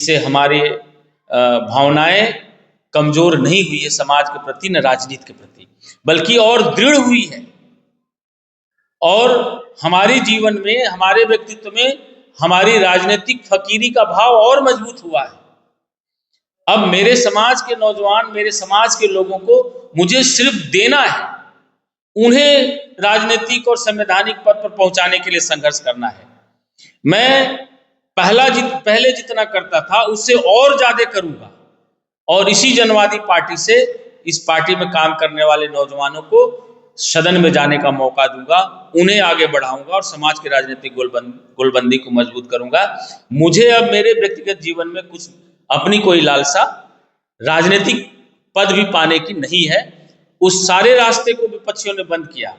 से हमारे भावनाएं कमजोर नहीं हुई है समाज के प्रति न राजनीति के प्रति, बल्कि और दृढ़ हुई है। और हमारे जीवन में, हमारे व्यक्तित्व में हमारी राजनीतिक फकीरी का भाव और मजबूत हुआ है। अब मेरे समाज के नौजवान, मेरे समाज के लोगों को मुझे सिर्फ देना है, उन्हें राजनीतिक और संवैधानिक पद पर पहुंचाने के लिए संघर्ष करना है। मैं पहले जितना करता था उससे और ज्यादा करूंगा और इसी जनवादी पार्टी से, इस पार्टी में काम करने वाले नौजवानों को सदन में जाने का मौका दूंगा, उन्हें आगे बढ़ाऊंगा और समाज की राजनीतिक गोलबंदी को मजबूत करूंगा। मुझे अब मेरे व्यक्तिगत जीवन में कुछ अपनी कोई लालसा राजनीतिक पद भी पाने की नहीं है। उस सारे रास्ते को विपक्षियों ने बंद किया,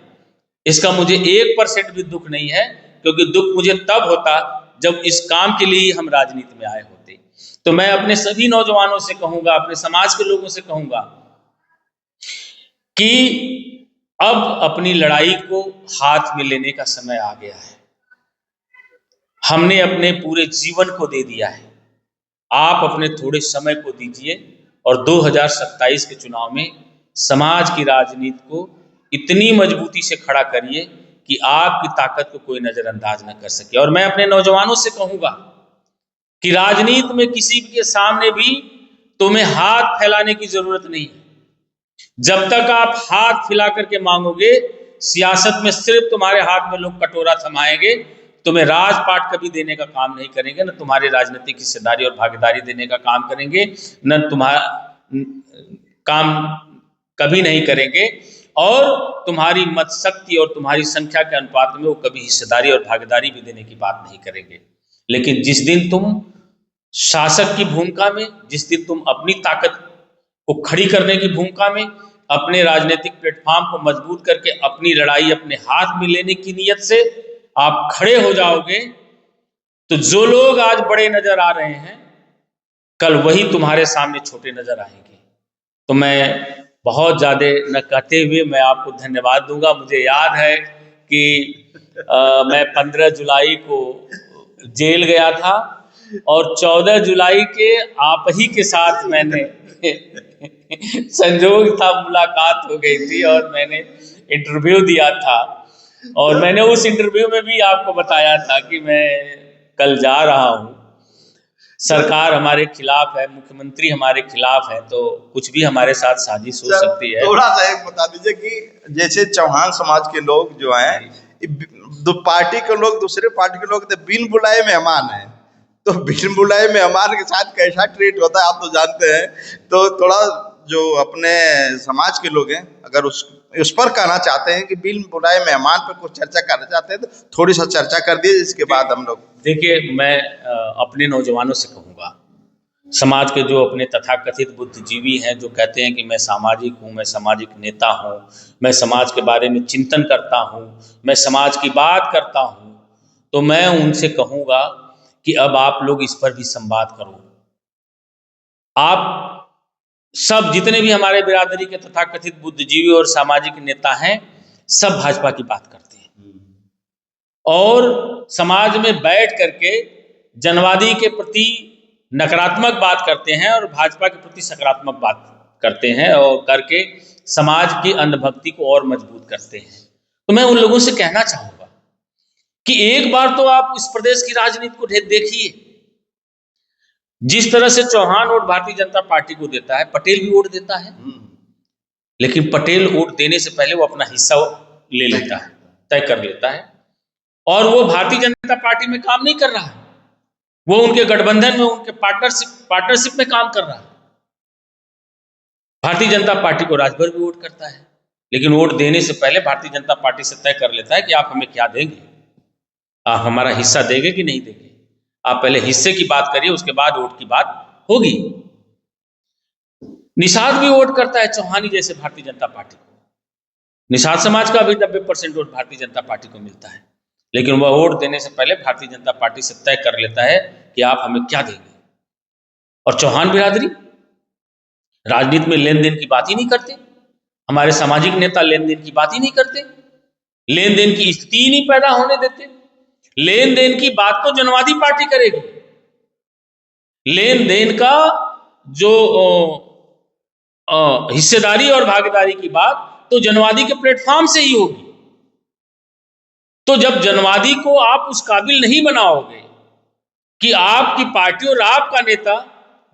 इसका मुझे 1% भी दुख नहीं है, क्योंकि दुख मुझे तब होता जब इस काम के लिए हम राजनीति में आए होते। तो मैं अपने सभी नौजवानों से कहूंगा, अपने समाज के लोगों से कहूंगा कि अब अपनी लड़ाई को हाथ में लेने का समय आ गया है। हमने अपने पूरे जीवन को दे दिया है, आप अपने थोड़े समय को दीजिए और 2027 के चुनाव में समाज की राजनीति को इतनी मजबूती से खड़ा करिए कि आपकी ताकत को कोई नजरअंदाज न कर सके। और मैं अपने नौजवानों से कहूंगा कि राजनीति में किसी के सामने भी तुम्हें हाथ फैलाने की जरूरत नहीं है। जब तक आप हाथ फैला करके मांगोगे, सियासत में सिर्फ तुम्हारे हाथ में लोग कटोरा थमाएंगे, तुम्हें राजपाट कभी देने का काम नहीं करेंगे, न तुम्हारी राजनीतिक हिस्सेदारी और भागीदारी देने का काम करेंगे, न तुम्हारा काम कभी नहीं करेंगे, और तुम्हारी मत शक्ति और तुम्हारी संख्या के अनुपात में वो कभी हिस्सेदारी और भागीदारी भी देने की बात नहीं करेंगे। लेकिन जिस दिन तुम शासक की भूमिका में, जिस दिन तुम अपनी ताकत को खड़ी करने की भूमिका में, अपने राजनीतिक प्लेटफॉर्म को मजबूत करके अपनी लड़ाई अपने हाथ में लेने की नीयत से आप खड़े हो जाओगे, तो जो लोग आज बड़े नजर आ रहे हैं, कल वही तुम्हारे सामने छोटे नजर आएंगे। तो मैं बहुत ज्यादा न कहते हुए मैं आपको धन्यवाद दूंगा। मुझे याद है कि मैं 15 जुलाई को जेल गया था और 14 जुलाई के आप ही के साथ मैंने संजोग था, मुलाकात हो गई थी और मैंने इंटरव्यू दिया था। और मैंने उस इंटरव्यू में भी आपको बताया था कि मैं कल जा रहा हूं, सरकार हमारे खिलाफ है, मुख्यमंत्री हमारे खिलाफ है, तो कुछ भी हमारे साथ साजिश हो सकती है। थोड़ा सा एक बता दीजिए कि जैसे चौहान समाज के लोग जो हैं, दो पार्टी के लोग, दूसरे पार्टी के लोग तो बिन बुलाए मेहमान हैं, तो बिन बुलाए मेहमान के साथ कैसा ट्रीट होता है आप तो जानते हैं। तो थोड़ा जो अपने समाज के लोग हैं, अगर उस पर कहना चाहते हैं कि बिन बुलाए मेहमान पर कुछ चर्चा करना चाहते हैं, तो थोड़ी सा चर्चा कर दिए, इसके बाद हम लोग। देखिए, मैं अपने नौजवानों से कहूँगा, समाज के जो अपने तथाकथित बुद्धिजीवी हैं, जो कहते हैं कि मैं सामाजिक हूँ, मैं सामाजिक नेता हूँ, मैं समाज के बारे में चिंतन करता हूँ, मैं समाज की बात करता हूँ, तो मैं उनसे कहूँगा कि अब आप लोग इस पर भी संवाद करो। आप सब जितने भी हमारे बिरादरी के तथाकथित बुद्धिजीवी और सामाजिक नेता हैं, सब भाजपा की बात करते हैं और समाज में बैठ करके जनवादी के प्रति नकारात्मक बात करते हैं और भाजपा के प्रति सकारात्मक बात करते हैं, और करके समाज की अंधभक्ति को और मजबूत करते हैं। तो मैं उन लोगों से कहना चाहूंगा कि एक बार तो आप इस प्रदेश की राजनीति को देखिए। जिस तरह से चौहान वोट भारतीय जनता पार्टी को देता है, पटेल भी वोट देता है, लेकिन पटेल वोट देने से पहले वो अपना हिस्सा ले लेता है, तय कर लेता है, और वो भारतीय जनता पार्टी में काम नहीं कर रहा है, वो उनके गठबंधन में, उनके पार्टनरशिप में काम कर रहा है। भारतीय जनता पार्टी को राजभर भी वोट करता है, लेकिन वोट देने से पहले भारतीय जनता पार्टी से तय कर लेता है कि आप हमें क्या देंगे, आप हमारा हिस्सा देंगे कि नहीं देंगे। आप पहले हिस्से की बात करिए, उसके बाद वोट की बात होगी। निषाद भी वोट करता है चौहानी जैसे भारतीय जनता पार्टी को। निषाद समाज का भी 90% वोट भारतीय जनता पार्टी को मिलता है, लेकिन वह वोट देने से पहले भारतीय जनता पार्टी से तय कर लेता है कि आप हमें क्या देंगे। और चौहान बिरादरी राजनीति में लेन देन की बात ही नहीं करते, हमारे सामाजिक नेता लेन देन की बात ही नहीं करते, लेन देन की स्थिति ही नहीं पैदा होने देते। लेन देन की बात तो जनवादी पार्टी करेगी, लेन देन का जो हिस्सेदारी और भागीदारी की बात तो जनवादी के प्लेटफॉर्म से ही होगी। तो जब जनवादी को आप उस काबिल नहीं बनाओगे कि आपकी पार्टी और आपका नेता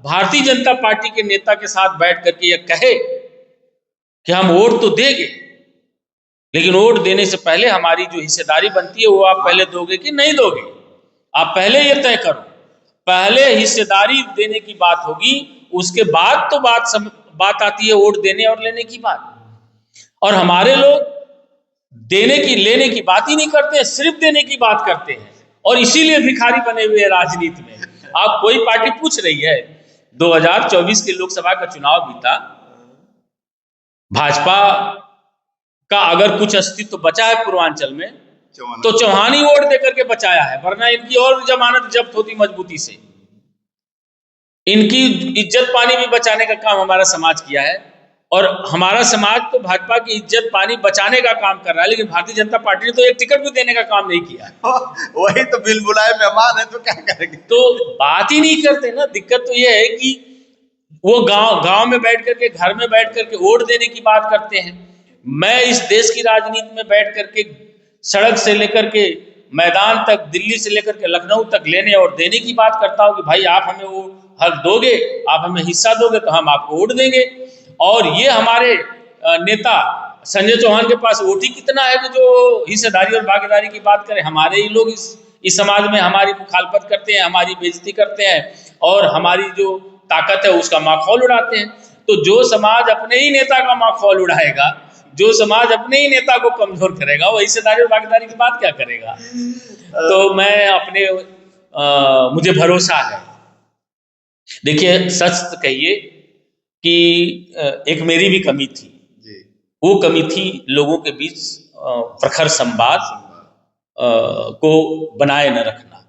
भारतीय जनता पार्टी के नेता के साथ बैठ करके यह कहे कि हम वोट तो देंगे, लेकिन वोट देने से पहले हमारी जो हिस्सेदारी बनती है वो आप पहले दोगे कि नहीं दोगे, आप पहले ये तय करो। पहले हिस्सेदारी देने की बात होगी, उसके बाद तो बात आती है वोट देने और लेने की बात। और हमारे लोग देने की लेने की बात ही नहीं करते हैं, सिर्फ देने की बात करते हैं, और इसीलिए भिखारी बने हुए हैं राजनीति में। आप कोई पार्टी पूछ रही है 2024 के लोकसभा का चुनाव बीता, भाजपा का अगर कुछ अस्तित्व बचा है पूर्वांचल में तो चौहान ही वोट देकर के बचाया है, वरना इनकी और जमानत जब्त होती मजबूती से। इनकी इज्जत पानी भी बचाने का काम हमारा समाज किया है, और हमारा समाज तो भाजपा की इज्जत पानी बचाने का काम कर रहा है, लेकिन भारतीय जनता पार्टी ने तो एक टिकट भी देने का काम नहीं किया। वही तो बिन बुलाए मेहमान है, तो क्या करेंगे? तो बात ही नहीं करते ना। दिक्कत तो यह है कि वो गांव में बैठ करके, घर में बैठ करके वोट देने की बात करते हैं। मैं इस देश की राजनीति में बैठ करके सड़क से लेकर के मैदान तक, दिल्ली से लेकर के लखनऊ तक लेने और देने की बात करता हूं कि भाई आप हमें वो हक दोगे, आप हमें हिस्सा दोगे तो हम आपको वोट देंगे। और ये हमारे नेता संजय चौहान के पास वोट ही कितना है कि जो हिस्सेदारी और भागीदारी की बात करें। हमारे ही लोग इस समाज में हमारी मुखालफत करते हैं, हमारी बेइज्जती करते हैं, और हमारी जो ताकत है उसका माखौल उड़ाते हैं। तो जो समाज अपने ही नेता का माखौल उड़ाएगा, जो समाज अपने ही नेता को कमजोर करेगा, वो हिस्सेदारी और भागीदारी की बात क्या करेगा? तो मैं अपने मुझे भरोसा है। देखिए, सच कहिए कि एक मेरी भी कमी थी, वो कमी थी लोगों के बीच प्रखर संवाद को बनाए न रखना।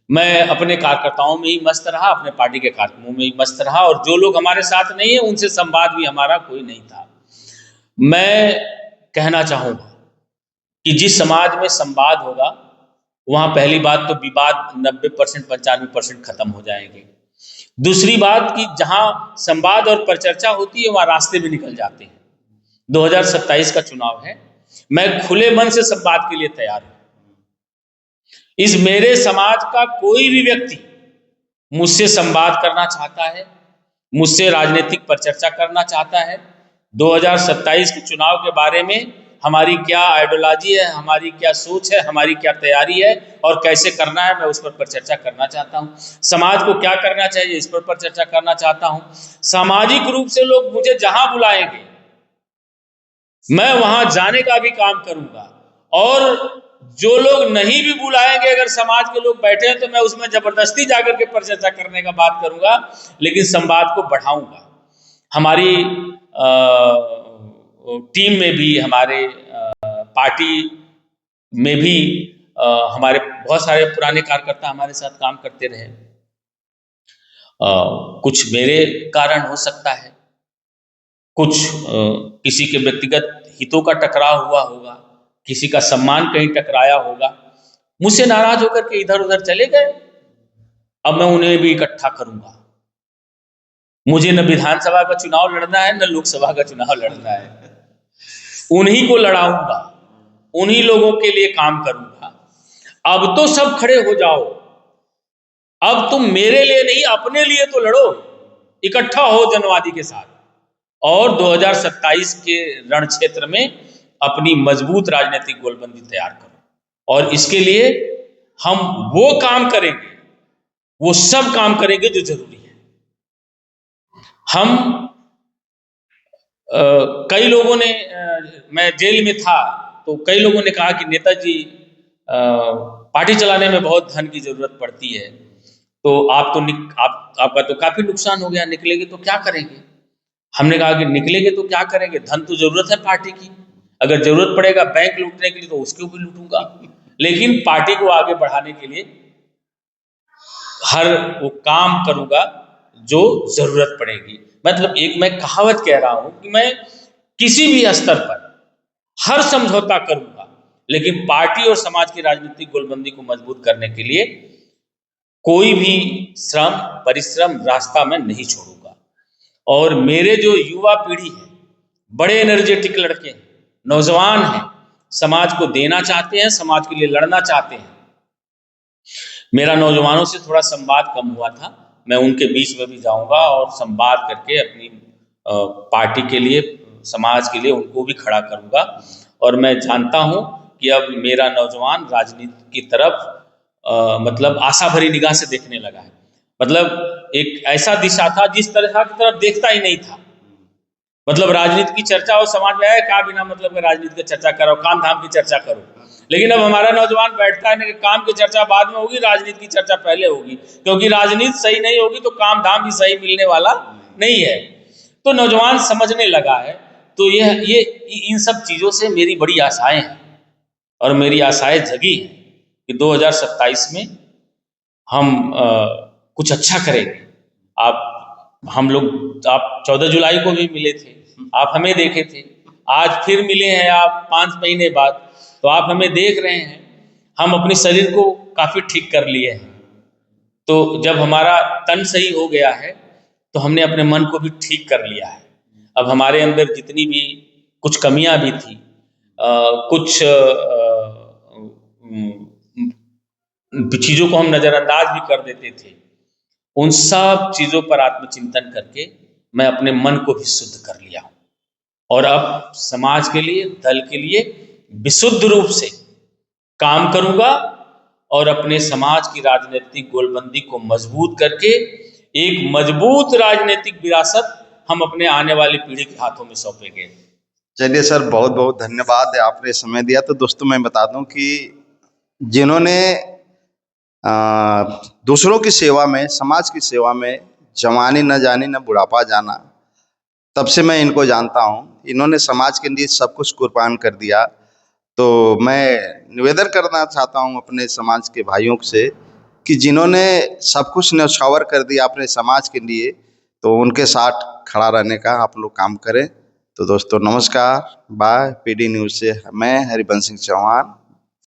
मैं अपने कार्यकर्ताओं में ही मस्त रहा, अपने पार्टी के कार्यक्रमों में ही मस्त रहा, और जो लोग हमारे साथ नहीं है उनसे संवाद भी हमारा कोई नहीं था। मैं कहना चाहूँगा कि जिस समाज में संवाद होगा वहाँ पहली बात तो विवाद 90% 95% खत्म हो जाएंगे। दूसरी बात कि जहाँ संवाद और परिचर्चा होती है वहाँ रास्ते भी निकल जाते हैं। 2027 का चुनाव है, मैं खुले मन से संवाद के लिए तैयार हूँ। इस मेरे समाज का कोई भी व्यक्ति मुझसे संवाद करना चाहता है, मुझसे राजनीतिक परिचर्चा करना चाहता है, 2027 के चुनाव के बारे में हमारी क्या आइडियोलॉजी है, हमारी क्या सोच है, हमारी क्या तैयारी है और कैसे करना है, मैं उस पर चर्चा करना चाहता हूं। समाज को क्या करना चाहिए इस पर चर्चा करना चाहता हूं। सामाजिक रूप से लोग मुझे जहां बुलाएंगे मैं वहां जाने का भी काम करूंगा, और जो लोग नहीं भी बुलाएंगे, अगर समाज के लोग बैठे हैं तो मैं उसमें जबरदस्ती जाकर के परिचर्चा करने का बात करूंगा, लेकिन संवाद को बढ़ाऊंगा। हमारी टीम में भी, हमारे पार्टी में भी हमारे बहुत सारे पुराने कार्यकर्ता हमारे साथ काम करते रहे। कुछ मेरे कारण हो सकता है, कुछ किसी के व्यक्तिगत हितों का टकराव हुआ होगा, किसी का सम्मान कहीं टकराया होगा, मुझसे नाराज होकर के इधर उधर चले गए। अब मैं उन्हें भी इकट्ठा करूंगा। मुझे न विधानसभा का चुनाव लड़ना है, न लोकसभा का चुनाव लड़ना है, उन्हीं को लड़ाऊंगा, उन्हीं लोगों के लिए काम करूंगा। अब तो सब खड़े हो जाओ, अब तुम मेरे लिए नहीं अपने लिए तो लड़ो, इकट्ठा हो जनवादी के साथ, और 2027 के रण क्षेत्र में अपनी मजबूत राजनीतिक गोलबंदी तैयार करो। और इसके लिए हम वो काम करेंगे, वो सब काम करेंगे जो जरूरी है। हम कई लोगों ने, मैं जेल में था तो कई लोगों ने कहा कि नेताजी पार्टी चलाने में बहुत धन की जरूरत पड़ती है, तो आपका तो काफी नुकसान हो गया, निकलेंगे तो क्या करेंगे? हमने कहा कि निकलेंगे तो क्या करेंगे, धन तो जरूरत है पार्टी की, अगर जरूरत पड़ेगा बैंक लूटने के लिए तो उसके भी लूटूंगा, लेकिन पार्टी को आगे बढ़ाने के लिए हर वो काम करूंगा जो जरूरत पड़ेगी। मतलब एक मैं कहावत कह रहा हूं कि मैं किसी भी स्तर पर हर समझौता करूंगा, लेकिन पार्टी और समाज की राजनीतिक गोलबंदी को मजबूत करने के लिए कोई भी श्रम परिश्रम रास्ता में नहीं छोड़ूंगा। और मेरे जो युवा पीढ़ी है, बड़े एनर्जेटिक लड़के हैं, नौजवान हैं, समाज को देना चाहते हैं, समाज के लिए लड़ना चाहते हैं। मेरा नौजवानों से थोड़ा संवाद कम हुआ था, मैं उनके बीच में भी जाऊंगा और संवाद करके अपनी पार्टी के लिए, समाज के लिए उनको भी खड़ा करूंगा। और मैं जानता हूं कि अब मेरा नौजवान राजनीति की तरफ मतलब आशा भरी निगाह से देखने लगा है। मतलब एक ऐसा दिशा था जिस तरह की तरफ देखता ही नहीं था। मतलब राजनीति की चर्चा और समाज में है क्या, बिना मतलब के राजनीति की चर्चा करो, काम धाम की चर्चा करो। लेकिन अब हमारा नौजवान बैठता है ना कि काम की चर्चा बाद में होगी, राजनीति की चर्चा पहले होगी, क्योंकि राजनीति सही नहीं होगी तो काम धाम भी सही मिलने वाला नहीं है। तो नौजवान समझने लगा है। तो ये इन सब चीजों से मेरी बड़ी आशाएं हैं और मेरी आशाएं जगी हैं कि 2027 में हम कुछ अच्छा करेंगे। आप 14 जुलाई को भी मिले थे, आप हमें देखे थे, आज फिर मिले हैं आप 5 महीने बाद, तो आप हमें देख रहे हैं। हम अपने शरीर को काफी ठीक कर लिए हैं। तो जब हमारा तन सही हो गया है तो हमने अपने मन को भी ठीक कर लिया है। अब हमारे अंदर जितनी भी कुछ कमियां भी थी, कुछ चीजों को हम नजरअंदाज भी कर देते थे, उन सब चीजों पर आत्मचिंतन करके मैं अपने मन को भी शुद्ध कर लिया हूं और अब समाज के लिए, दल के लिए विशुद्ध रूप से काम करूंगा और अपने समाज की राजनीतिक गोलबंदी को मजबूत करके एक मजबूत राजनीतिक विरासत हम अपने आने वाली पीढ़ी के हाथों में सौंपेंगे। चलिए सर, बहुत बहुत धन्यवाद है, आपने समय दिया। तो दोस्तों मैं बता दूं कि जिन्होंने दूसरों की सेवा में, समाज की सेवा में जवानी न जानी न बुढ़ापा जाना, तब से मैं इनको जानता हूँ। इन्होंने समाज के लिए सब कुछ कुर्बान कर दिया। तो मैं निवेदन करना चाहता हूँ अपने समाज के भाइयों से कि जिन्होंने सब कुछ न्यौछावर कर दिया अपने समाज के लिए, तो उनके साथ खड़ा रहने का आप लोग काम करें। तो दोस्तों नमस्कार, बाय। पीडी न्यूज़ से मैं हरिवंश सिंह चौहान।